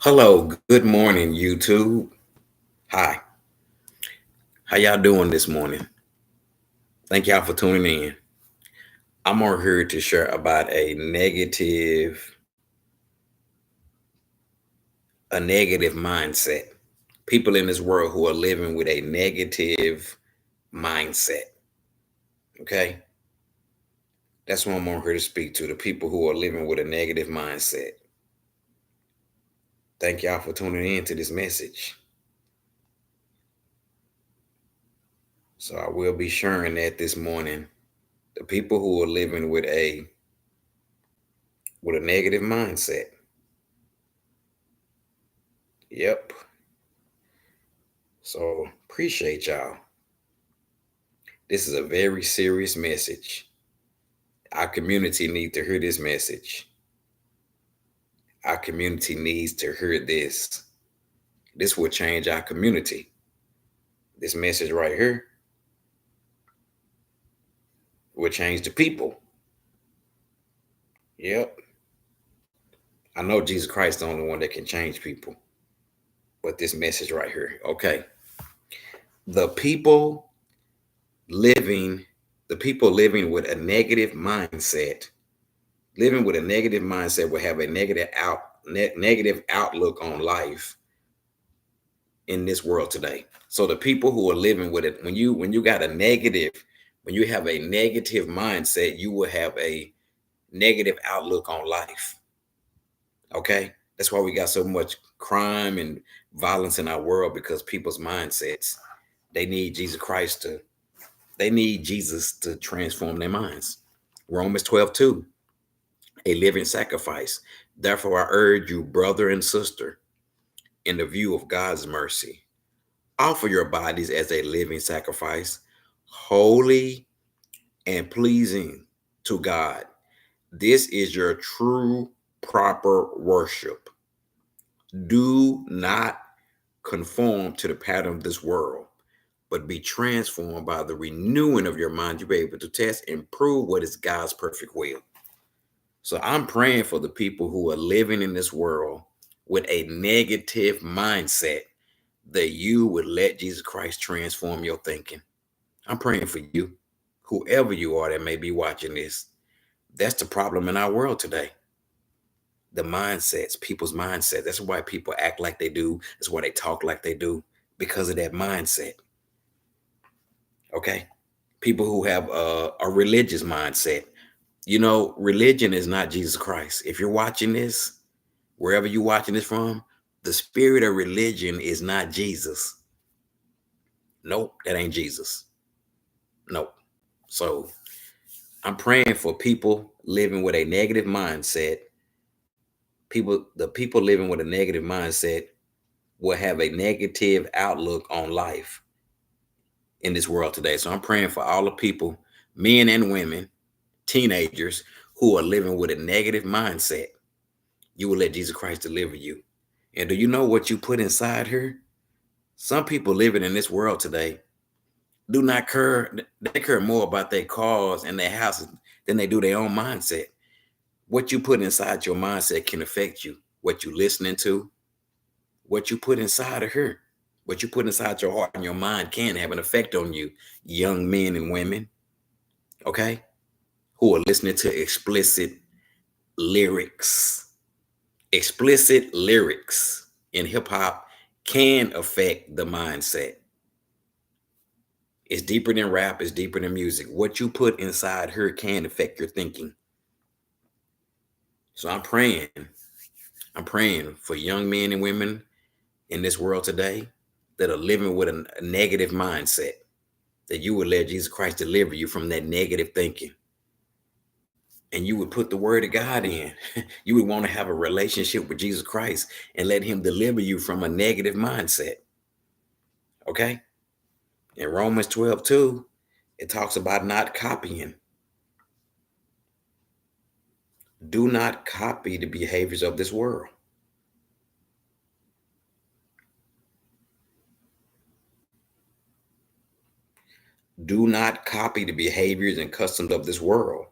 Hello, good morning, YouTube. Hi, how y'all doing this morning? Thank y'all for tuning in. I'm on here to share about a negative mindset. People in this world who are living with a negative mindset. Okay, that's what I'm on here to speak to. The people who are living with a negative mindset. Thank y'all for tuning in to this message. So I will be sharing that this morning. The people who are living with a negative mindset. Yep. So appreciate y'all. This is a very serious message. Our community needs to hear this message. Our community needs to hear this. This will change our community. This message right here will change the people. Yep. I know Jesus Christ is the only one that can change people. But this message right here, okay. The people living, the people living with a negative mindset, living with a negative mindset will have a negative outlook on life in this world today. So the people who are living with it, when you got a negative, when you have a negative mindset, you will have a negative outlook on life. Okay? That's why we got so much crime and violence in our world because people's mindsets, they need Jesus Christ to they need Jesus to transform their minds. Romans 12:2, a living sacrifice. Therefore, I urge you, brother and sister, in the view of God's mercy, offer your bodies as a living sacrifice, holy and pleasing to God. This is your true, proper worship. Do not conform to the pattern of this world, but be transformed by the renewing of your mind. You'll be able to test and prove what is God's perfect will. So I'm praying for the people who are living in this world with a negative mindset that you would let Jesus Christ transform your thinking. I'm praying for you, whoever you are that may be watching this. That's the problem in our world today. The mindsets, people's mindset. That's why people act like they do. That's why they talk like they do, because of that mindset. Okay. People who have a religious mindset. You know, religion is not Jesus Christ. If you're watching this, wherever you're watching this from, the spirit of religion is not Jesus. Nope, that ain't Jesus. Nope. So I'm praying for people living with a negative mindset. The people living with a negative mindset will have a negative outlook on life in this world today. So I'm praying for all the people, men and women, teenagers who are living with a negative mindset. You will let Jesus Christ deliver you. And do you know what you put inside her? Some people living in this world today do not care. They care more about their cars and their houses than they do their own mindset. What you put inside your mindset can affect you. What you listening to, what you put inside of her, what you put inside your heart and your mind can have an effect on you, young men and women, okay, who are listening to explicit lyrics. Explicit lyrics in hip hop can affect the mindset. It's deeper than rap, it's deeper than music. What you put inside her can affect your thinking. So I'm praying for young men and women in this world today that are living with a negative mindset, that you would let Jesus Christ deliver you from that negative thinking. And you would put the word of God in. You would want to have a relationship with Jesus Christ and let him deliver you from a negative mindset. Okay? In Romans 12:2, it talks about not copying. Do not copy the behaviors of this world. Do not copy the behaviors and customs of this world,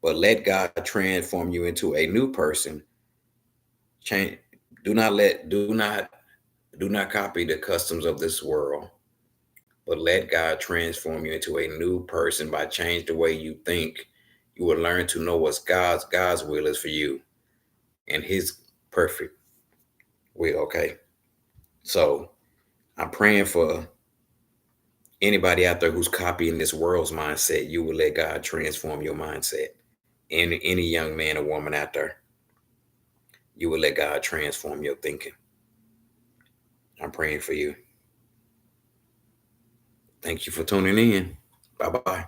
but let God transform you into a new person. Change. Do not copy the customs of this world, but let God transform you into a new person by change the way you think. You will learn to know what God's will is for you and his perfect will. Okay. So I'm praying for anybody out there who's copying this world's mindset. You will let God transform your mindset. And any young man or woman out there, you will let God transform your thinking. I'm praying for you. Thank you for tuning in. Bye bye.